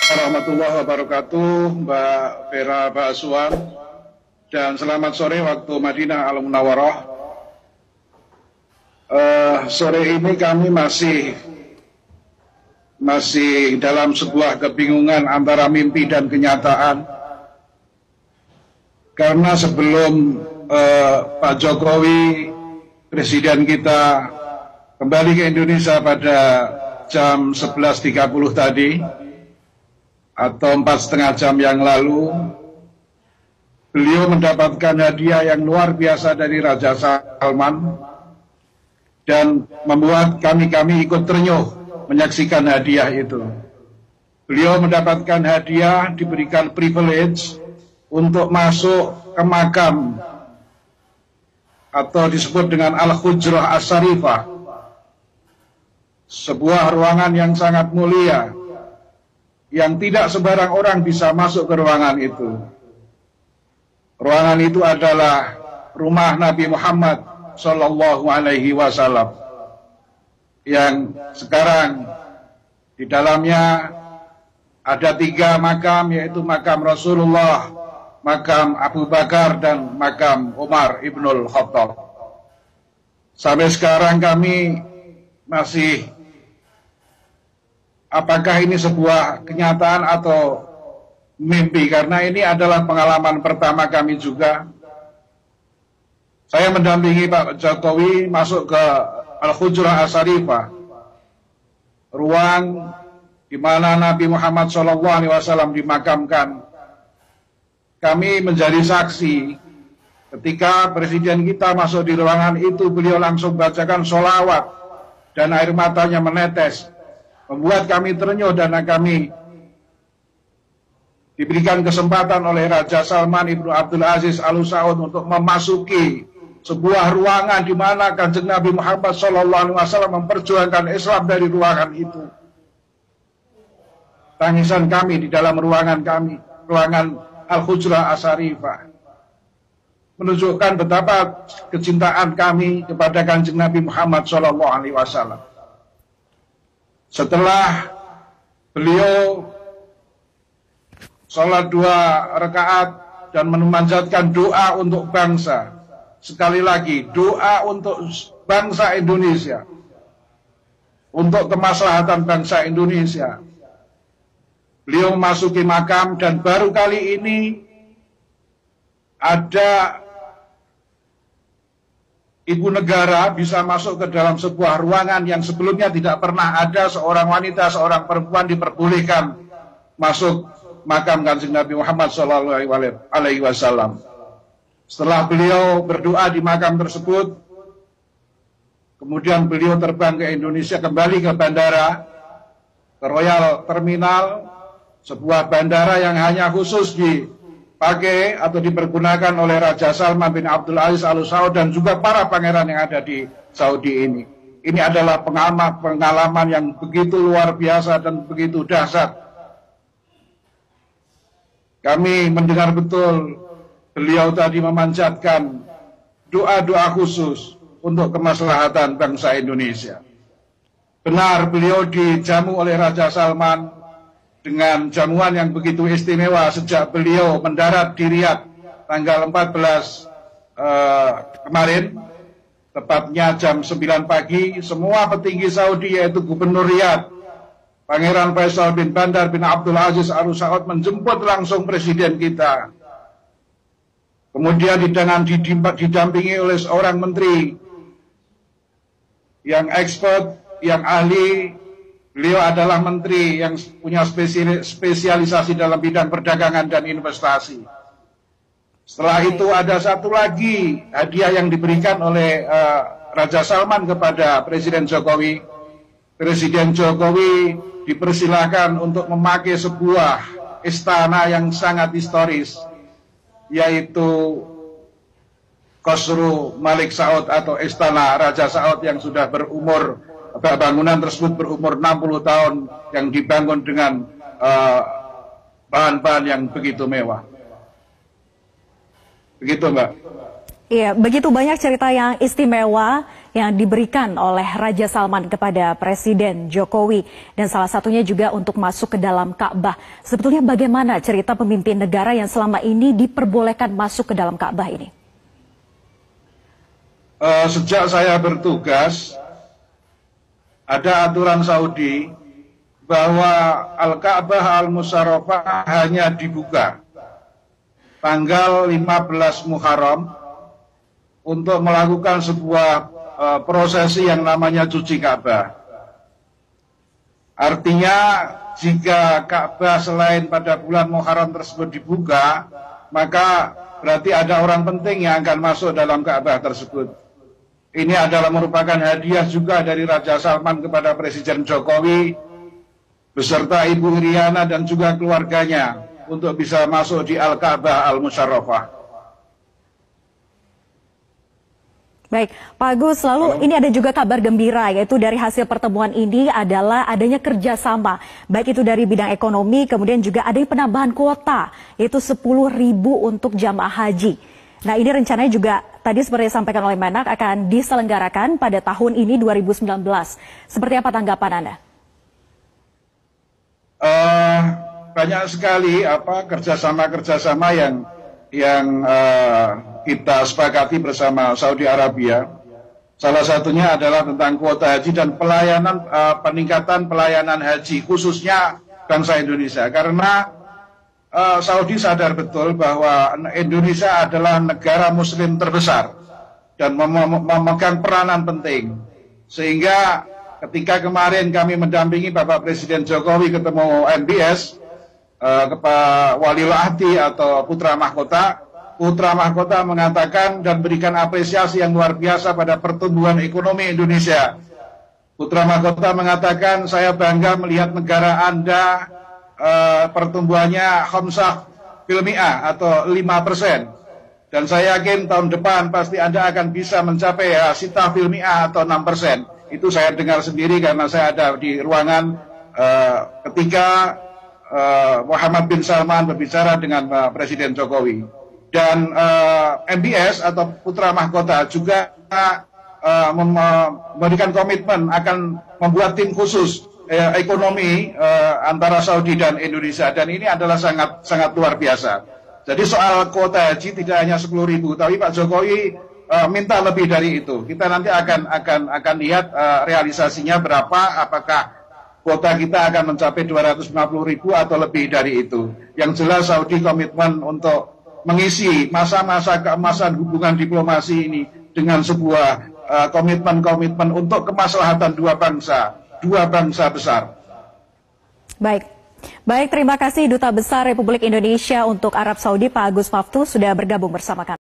Warahmatullahi wabarakatuh, Mbak Vera, Pak Aswan, dan selamat sore waktu Madinah Al-Munawwarah. Sore ini kami masih dalam sebuah kebingungan antara mimpi dan kenyataan, karena sebelum Pak Jokowi, Presiden kita, kembali ke Indonesia pada jam 11.30 tadi, atau 4,5 jam yang lalu, beliau mendapatkan hadiah yang luar biasa dari Raja Salman dan membuat kami ikut ternyuh menyaksikan hadiah itu. Beliau mendapatkan hadiah, diberikan privilege untuk masuk ke makam atau disebut dengan Al-Hujrah As-Sarifah, sebuah ruangan yang sangat mulia yang tidak sembarang orang bisa masuk ke ruangan itu. Ruangan itu adalah rumah Nabi Muhammad Sallallahu Alaihi Wasallam, yang sekarang di dalamnya ada 3 makam, yaitu makam Rasulullah, makam Abu Bakar, dan makam Umar Ibnul Khattab. Sampai sekarang kami masih, apakah ini sebuah kenyataan atau mimpi, karena ini adalah pengalaman pertama kami juga. Saya mendampingi Pak Jokowi masuk ke Al-Hujrah As-Sarifah, ruang di mana Nabi Muhammad SAW dimakamkan. Kami menjadi saksi ketika Presiden kita masuk di ruangan itu, beliau langsung bacakan sholawat dan air matanya menetes, membuat kami ternyuh, dan kami diberikan kesempatan oleh Raja Salman Ibnu Abdul Aziz Al Saud untuk memasuki sebuah ruangan di mana Kanjeng Nabi Muhammad SAW memperjuangkan Islam dari ruangan itu. Tangisan kami di dalam ruangan kami, ruangan Al-Hujrah As-Sarifah, menunjukkan betapa kecintaan kami kepada Kanjeng Nabi Muhammad SAW. Setelah beliau sholat 2 rakaat dan memanjatkan doa untuk bangsa, sekali lagi doa untuk bangsa Indonesia, untuk kemaslahatan bangsa Indonesia, beliau memasuki makam, dan baru kali ini ada ibu negara bisa masuk ke dalam sebuah ruangan yang sebelumnya tidak pernah ada seorang wanita, seorang perempuan diperbolehkan masuk makam Kanjeng Nabi Muhammad SAW. Setelah beliau berdoa di makam tersebut, kemudian beliau terbang ke Indonesia, kembali ke bandara, ke Royal Terminal, sebuah bandara yang hanya khusus dipakai atau dipergunakan oleh Raja Salman bin Abdul Aziz Al Saud dan juga para pangeran yang ada di Saudi ini. Ini adalah pengalaman yang begitu luar biasa dan begitu dahsyat. Kami mendengar betul beliau tadi memanjatkan doa-doa khusus untuk kemaslahatan bangsa Indonesia. Benar, beliau dijamu oleh Raja Salman dengan jamuan yang begitu istimewa sejak beliau mendarat di Riyadh tanggal 14 kemarin, tepatnya jam 9 pagi. Semua petinggi Saudi, yaitu Gubernur Riyadh, Pangeran Faisal bin Bandar bin Abdul Aziz Al Saud, menjemput langsung Presiden kita. Kemudian didampingi oleh seorang menteri yang expert, yang ahli. Beliau adalah menteri yang punya spesialisasi dalam bidang perdagangan dan investasi. Setelah itu ada satu lagi hadiah yang diberikan oleh Raja Salman kepada Presiden Jokowi. Presiden Jokowi dipersilahkan untuk memakai sebuah istana yang sangat historis, yaitu Qasru Malik Saud atau Istana Raja Saud, yang sudah berumur, bangunan tersebut berumur 60 tahun, yang dibangun dengan bahan-bahan yang begitu mewah. Begitu, Mbak. Iya, begitu banyak cerita yang istimewa yang diberikan oleh Raja Salman kepada Presiden Jokowi dan salah satunya juga untuk masuk ke dalam Ka'bah. Sebetulnya bagaimana cerita pemimpin negara yang selama ini diperbolehkan masuk ke dalam Ka'bah ini? Sejak saya bertugas, ada aturan Saudi bahwa Al-Ka'bah Al-Musharrafah hanya dibuka tanggal 15 Muharram untuk melakukan sebuah prosesi yang namanya cuci Ka'bah. Artinya jika Ka'bah selain pada bulan Muharram tersebut dibuka, maka berarti ada orang penting yang akan masuk dalam Ka'bah tersebut. Ini adalah merupakan hadiah juga dari Raja Salman kepada Presiden Jokowi beserta Ibu Iriana dan juga keluarganya untuk bisa masuk di Al-Ka'bah Al-Musharrafah. Baik, Pak Agus, lalu ini ada juga kabar gembira, yaitu dari hasil pertemuan ini adalah adanya kerjasama, baik itu dari bidang ekonomi, kemudian juga ada penambahan kuota, yaitu 10.000 untuk jamaah haji. Nah, ini rencananya juga tadi seperti disampaikan oleh Menak akan diselenggarakan pada tahun ini 2019. Seperti apa tanggapan Anda? Banyak sekali kerjasama yang kita sepakati bersama Saudi Arabia. Salah satunya adalah tentang kuota haji dan peningkatan pelayanan haji khususnya bangsa Indonesia. Karena Saudi sadar betul bahwa Indonesia adalah negara Muslim terbesar dan memegang peranan penting. Sehingga ketika kemarin kami mendampingi Bapak Presiden Jokowi ketemu MBS, kepada Waliul Ahdi atau Putra Mahkota mengatakan dan berikan apresiasi yang luar biasa pada pertumbuhan ekonomi Indonesia. Putra Mahkota mengatakan, saya bangga melihat negara Anda pertumbuhannya khamsah fil mi'ah atau 5%. Dan saya yakin tahun depan pasti Anda akan bisa mencapai sitah fil mi'ah atau 6%. Itu saya dengar sendiri karena saya ada di ruangan ketika Muhammad bin Salman berbicara dengan Presiden Jokowi. Dan MBS atau Putra Mahkota juga memberikan komitmen akan membuat tim khusus ekonomi antara Saudi dan Indonesia, dan ini adalah sangat luar biasa. Jadi soal kuota haji tidak hanya 10.000, tapi Pak Jokowi minta lebih dari itu. Kita nanti akan lihat realisasinya berapa, apakah kuota kita akan mencapai 250.000 atau lebih dari itu. Yang jelas Saudi komitmen untuk mengisi masa-masa keemasan hubungan diplomasi ini dengan sebuah komitmen untuk kemaslahatan dua bangsa besar. Baik, terima kasih Duta Besar Republik Indonesia untuk Arab Saudi Pak Agus Maftu sudah bergabung bersama kami.